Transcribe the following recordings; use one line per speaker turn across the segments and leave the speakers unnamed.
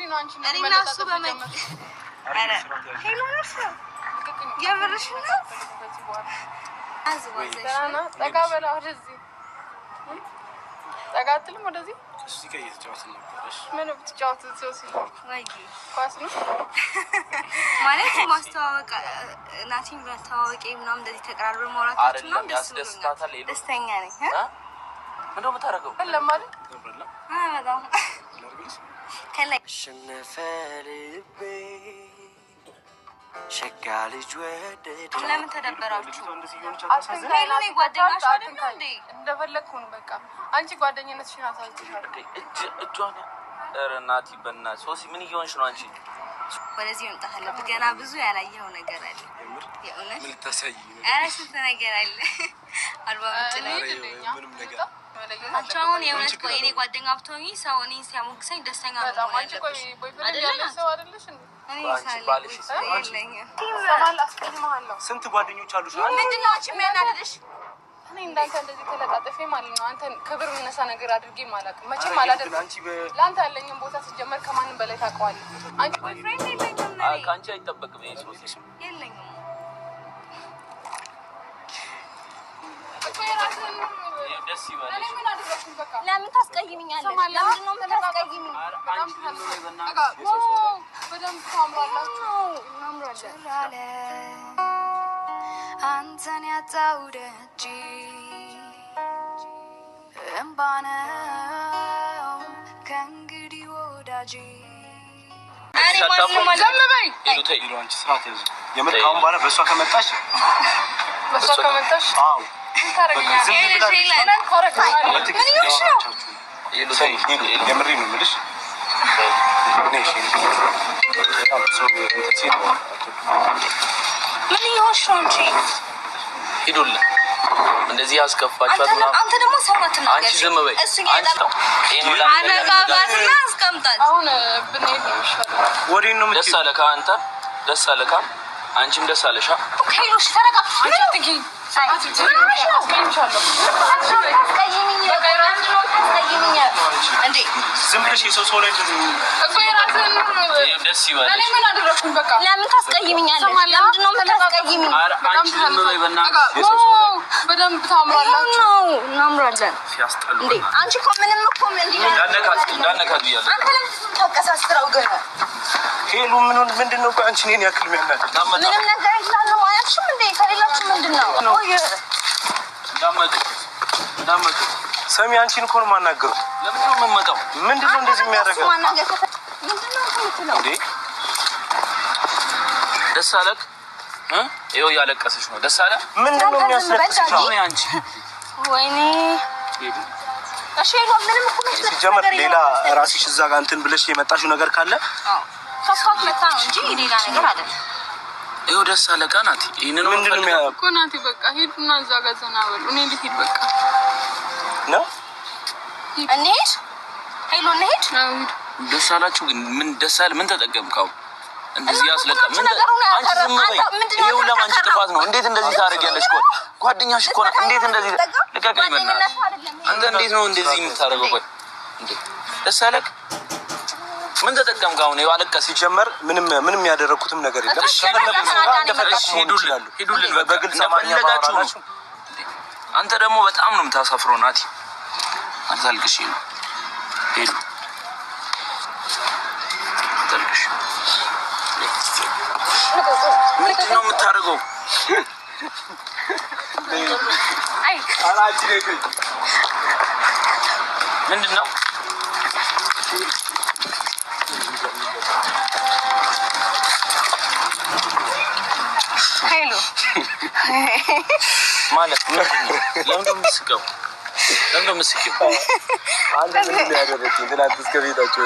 ነው አንቺ ነው መለጣጥ በመጀመር አረ ሄሎ ነው የብርሽ ነው አዝዋዘሽ ተቃበላ ወደዚህ ተቃጥልም ወደዚህ
እሺ ከየተጫወት ነበርሽ
ምን ብትጫወት ሶሲ ወይዬ ኳስ ነው
ማለት ማስተዋወቅ ናቲም ማስተዋወቅ ምናምን እንደዚህ ተቀራርበን ማውራታችን ነው
ደስታታል
ደስተኛ ነኝ
እንደው መታረቀው
ለማለት
ተብረላ
በጣም ከላይ
ሽነፈልቤ ሸጋልጅ ወደድ
ለምን ተደበራችሁ
አትንካይ ጓደኛሽ አይደል እንዴ እንደፈለኩ ነው በቃ አንቺ ጓደኝነትሽን አሳልፈሻል
እጇን ረናቲ በእና ሶሲ ምን ይሆንሽ ነው አንቺ
ወደዚህ መምጣት አለብህ ገና ብዙ ያላየኸው ነገር አለ የእውነት
ምን ታሳይ
አራስ ነገር አለ አልባ ምንጭ ላይ
ምንም ነገር
አቻውን የእውነት ቆይ እኔ ጓደኛ ብትሆኚ ሰው እኔን ሲያሞግሰኝ ደስተኛ ነው
በጣም አንቺ ቆይ ቦይፍሬንድ ያለሽ ሰው አይደለሽ እንዴ
ባልሽ ስንት ጓደኞች አሉሽ
ምንድን ነው አንቺ የሚያናድድሽ
እኔ እንዳንተ እንደዚህ ተለጣጥፌ ማለት ነው አንተን ክብር ምነሳ ነገር አድርጌ ማለት መቼም አላደርግም ለአንተ ያለኝን ቦታ ሲጀመር ከማንም በላይ ታውቀዋለህ አንቺ ቦይፍሬንድ የለኝም ነኝ
ከአንቺ አይጠበቅም ይሄ ሶሲ
የለኝም
ደስ ይበልሽ
ለምን ታስቀይሚኛለሽ ለምን ነው የምታስቀይሚኝ
በደንብ ታምራላችሁ
አንተን ያጣው ደጅ እምባነው ከእንግዲህ ወዳጅ
እኔ ማንም
ዘምበይ
ይሉ አንቺ ሰዓት ያዙ የምር ካሁን በኋላ በእሷ ከመጣሽ አዎ
ታረጋኛለሽ ምን ይሆንሽ ነው
የምር ነው የምልሽ ነሽ
ምን ይሆንሽ ነው እንጂ
ሂዱልኝ እንደዚህ ያስከፋቻት ነው
አንተ ደግሞ ሰማት ነው
አንቺ ዝም በይ አንቺ
አነጋጋትና አስቀምጣት
አሁን ብንሄድ ነው የሚሻለው
ወዴት ነው ደስ አለካ አንተ ደስ አለካ አንቺም ደስ አለሻ
ሄሎሽ ተረጋ
አንቺ አትንኪ
እንዴ
ዝም ብለሽ የሰው ላይ ደስ ይበልሽ
እኔ ምን አደረኩኝ በቃ
ለምን ታስቀይሚኛለሽ ለምንድን ነው የምታስቀይሚኝ
አንቺ ዝም በይ በእናትሽ
በደንብ ታምራላችሁ
እናምራለን
ሲያስጠሉ
እንዴ አንቺ እኮ ምንም እኮ
እንዳነካት ብያለሁ
አንተ ለምን ታቀሳስረው ገና
ሄሉ ምንድነው አንቺ እኔን ያክል የሚያናድድ
ምንም ነገር አይቻለሁ ማያችሁም እንዴ ከሌላችሁ ምንድነው
እንዳመጡ ሰሚ አንቺን እኮ ነው የማናገረው ለምንድን ነው የምመጣው ምንድነው እንደዚህ የሚያደርገው
ምንድነው የምትለው
እንዴ ደስ አለክ ይኸው ያለቀሰሽ ነው ደስ አለ ምንድነው የሚያስለቅስሽ ነው አንቺ
ወይኔ እሺ ምንም እኮ ነው
ሲጀመር ሌላ ራስሽ እዛ ጋር እንትን ብለሽ የመጣሽው ነገር ካለ
ከፋት መጣ ነው እንጂ ሌላ ነገር አይደለም
ይኸው ደስ አለካ ናቲ ይሄንን ምንድነው
እኮ ናቲ በቃ ሂድና እዛ ጋር ዘና በሉ እኔ ልሂድ በቃ
ነው
እንሂድ ሄሎ እንሂድ
ደስ አላችሁ ግን ምን ደስ አለ ምን ተጠቀምከው እንደዚህ ያስለቀ ምን አንቺ ዝም በይ ይኸው ለማንቺ ጥፋት ነው እንዴት እንደዚህ ታደርጊያለሽ እኮ ጓደኛሽ እኮ ነው እንዴት እንደዚህ ልቀቀኝ በእናትህ አንተ እንዴት ነው እንደዚህ የምታደርገው ቆይ እንዴ ደስ አለክ ምን ተጠቀምከው አሁን ይኸው አለቀ ሲጀመር ምንም ያደረኩትም ነገር የለም ሂዱልን በግልጽ እንደፈለጋችሁ አንተ ደግሞ በጣም ነው የምታሳፍረው ናቲ አታልቅሽ ሄዱ አታልቅሽ ምንድን ነው የምታደርገው
አይ
አላጂ ነኝ ምንድን ነው
ሄሎ
ማለት ለምን እንደምትስቀው ለምን እንደምትስቀው አንተ ምን ያደረግኝ ትናንት እስከ ቤታችሁ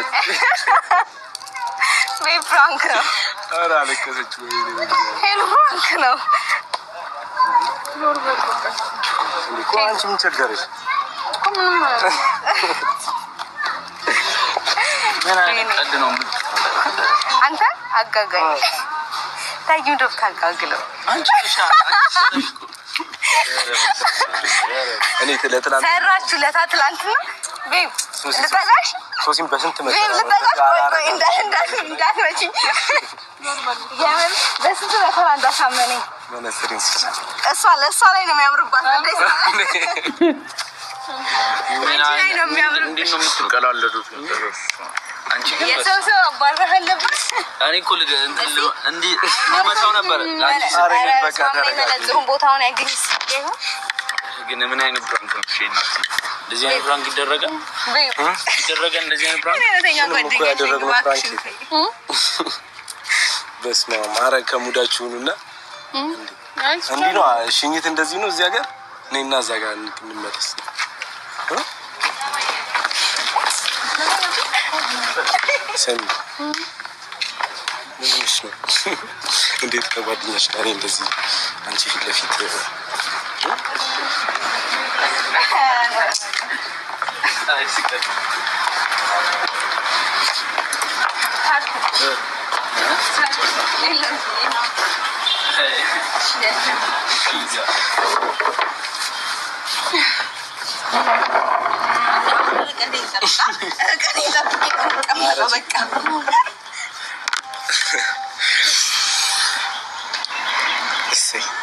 ወይ ፍራንክ ነው
ኧረ አለቀሰች ወይ
ሄሎ ፍራንክ ነው
ኖርበል በቃ
እኮ አንቺ ምን ቸገረሽ
እኮ ምንም
ምን አይነት ቀልድ ነው
አንተ አጋጋይ ታይም ዶክተር አጋግለው
አንቺ እኔ ትላንት
ሰራችሁ ለታትላንት ነው ቤብ ልታዛሽ
ሶሲም በስንት
እንዳትመጪ የምን በስንት መከራ እንዳሳመነኝ
መነጽሬን
እሷ ለእሷ ላይ ነው የሚያምርባት። ላይ ነው የሚያምርባት።
እንዴት ነው የምትቀላለዱት? አንቺ ግን
የሰው ሰው አባረህ አለበት።
እኔ እኮ እንዴ ለማታው ነበር ላንቺ
አረኝ በቃ
መነጽሩን ቦታውን ያገኝስ ይሄው
ግን ምን አይነት ፕራንክ ነው? እሺ እናት እንደዚህ አይነት ፕራንክ ይደረጋል? እንደዚህ አይነት ፕራንክ
ያደረግነው ፕራንክ በስመ አብ ማረግ ከሙዳችሁና እንዴ ነው ሽኝት እንደዚህ ነው እዚህ ሀገር ነይና እዛ ጋር እንመለስ ሰሚ ምንሽ ነው እንዴት ከጓደኛሽ ጋር እንደዚህ አንቺ ፊት ለፊት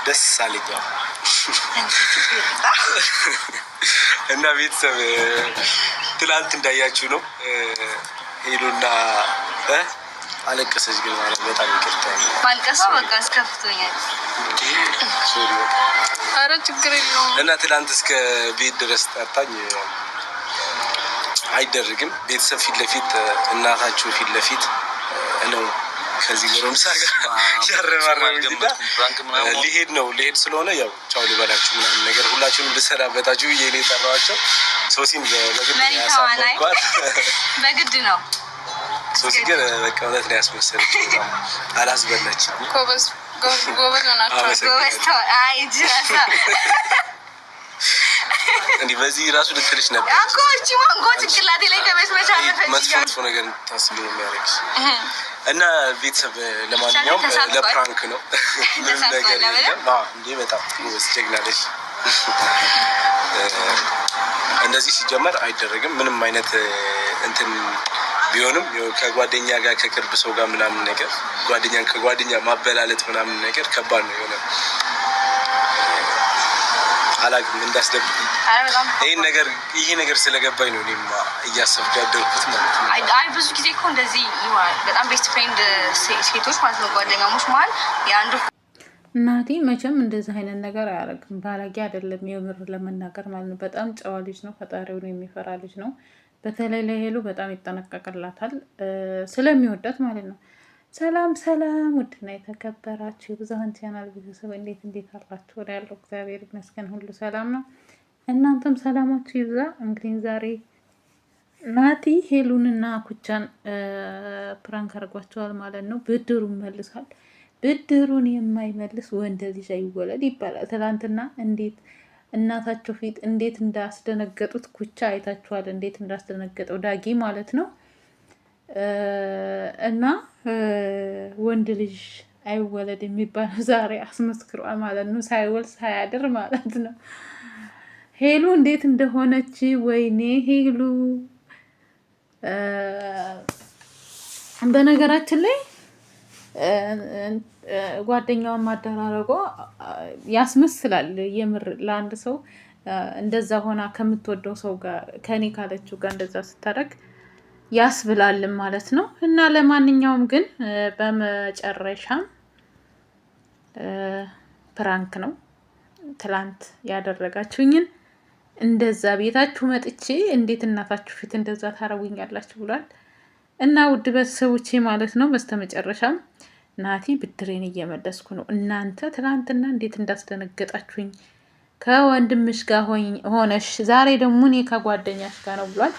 ደስ አለኝ እና ቤተሰብ ትላንት እንዳያችሁ ነው ሄሉና አለቀሰች። ግን ማለት በጣም ይቅርታ
ማልቀሱ በቃ አስከፍቶኛል።
ሶሪ
ኧረ ችግር የለውም።
እና ትላንት እስከ ቤት ድረስ ጠርታኝ አይደረግም ቤተሰብ ፊት ለፊት እናታችሁ ፊት ለፊት ነው ከዚህ ጎረምሳ ጋር ያረባረብኩና ሊሄድ ስለሆነ ያው ቻው ልበላችሁ ምናምን ነገር ሁላችሁም ልሰናበታችሁ ብዬ ነው የጠራኋቸው። ሶሲን
በግድ ነው።
ሶሲ ግን በቃ እውነት ነው ያስመሰለችው። አላስበላችም።
ጎበዝ ናቸው።
እንዴ በዚህ ራሱ ልትልሽ ነበር
እኮ እቺ ማንጎ ጭንቅላቴ ላይ ተመስመቻ አለፈች።
መጥፎ ነገር ታስቢ ነው የሚያደርግሽ። እና ቤተሰብ ለማንኛውም ለፕራንክ ነው ምንም ነገር የለም። እንዴ በጣም ጎበዝ ጀግና ነሽ። እንደዚህ ሲጀመር አይደረግም ምንም አይነት እንትን ቢሆንም ከጓደኛ ጋር ከቅርብ ሰው ጋር ምናምን ነገር ጓደኛን ከጓደኛ ማበላለጥ ምናምን ነገር ከባድ ነው የሆነ አላግም እንዳስደብቅ ይሄ ነገር ስለገባኝ ነው እኔም እያሰብኩ ያደርኩት ማለት ነው።
አይ ብዙ ጊዜ እኮ እንደዚህ ይሆናል። በጣም ቤስት ፍሬንድ ሴቶች ማለት ነው ጓደኛሞች መሀል የአንዱ
እናቴ መቼም እንደዚህ አይነት ነገር አያደርግም። ባለጌ አይደለም የምር ለመናገር ማለት ነው። በጣም ጨዋ ልጅ ነው። ፈጣሪውን የሚፈራ ልጅ ነው። በተለይ ለሄሉ በጣም ይጠነቀቅላታል ስለሚወዳት ማለት ነው። ሰላም ሰላም፣ ውድና የተከበራችሁ የብዙኃን ቻናል ቤተሰብ እንዴት አላችሁ? ወደ ያለው እግዚአብሔር ይመስገን ሁሉ ሰላም ነው። እናንተም ሰላማችሁ ይብዛ። እንግዲህ ዛሬ ናቲ ሄሉንና ኩቻን ፕራንክ አድርጓቸዋል ማለት ነው። ብድሩን መልሷል። ብድሩን የማይመልስ ወንድ ልጅ አይወለድ ይባላል። ትናንትና እንዴት እናታቸው ፊት እንዴት እንዳስደነገጡት ኩቻ አይታችኋል። እንዴት እንዳስደነገጠው ዳጊ ማለት ነው። እና ወንድ ልጅ አይወለድ የሚባለው ዛሬ አስመስክሯል ማለት ነው። ሳይወልድ ሳያድር ማለት ነው። ሄሉ እንዴት እንደሆነች ወይኔ ሄሉ። በነገራችን ላይ ጓደኛዋን ማደራረጓ ያስመስላል። የምር ለአንድ ሰው እንደዛ ሆና ከምትወደው ሰው ጋር ከኔ ካለችው ጋር እንደዛ ስታደርግ ያስብላልም ማለት ነው። እና ለማንኛውም ግን በመጨረሻም ፕራንክ ነው። ትላንት ያደረጋችሁኝን እንደዛ ቤታችሁ መጥቼ እንዴት እናታችሁ ፊት እንደዛ ታረጉኛላችሁ ብሏል። እና ውድ ቤተሰቦቼ ማለት ነው በስተመጨረሻም ናቲ ብድሬን እየመለስኩ ነው። እናንተ ትላንትና እንዴት እንዳስደነገጣችሁኝ ከወንድምሽ ጋር ሆነሽ ዛሬ ደግሞ እኔ ከጓደኛሽ ጋር ነው ብሏል።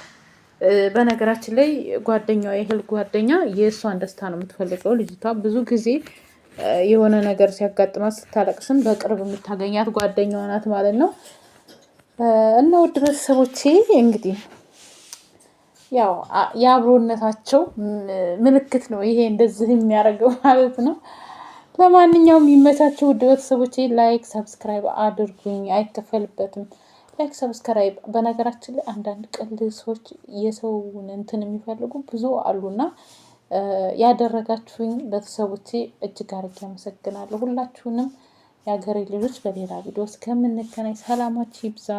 በነገራችን ላይ ጓደኛዋ የሄል ጓደኛ የእሷን ደስታ ነው የምትፈልገው። ልጅቷ ብዙ ጊዜ የሆነ ነገር ሲያጋጥማት ስታለቅስም በቅርብ የምታገኛት ጓደኛዋ ናት ማለት ነው። እና ውድ ቤተሰቦቼ እንግዲህ ያው የአብሮነታቸው ምልክት ነው ይሄ እንደዚህ የሚያደርገው ማለት ነው። ለማንኛውም ይመቻችሁ ውድ ቤተሰቦቼ። ላይክ ሰብስክራይብ አድርጉኝ፣ አይከፈልበትም። ላይክ ሰብስክራይብ። በነገራችን ላይ አንዳንድ ቀልድ ሰዎች የሰውን እንትን የሚፈልጉ ብዙ አሉና ያደረጋችሁኝ ቤተሰቦቼ እጅግ አድርጌ አመሰግናለሁ። ሁላችሁንም የሀገሬ ልጆች በሌላ ቪዲዮ እስከምንገናኝ ሰላማችሁ ይብዛ።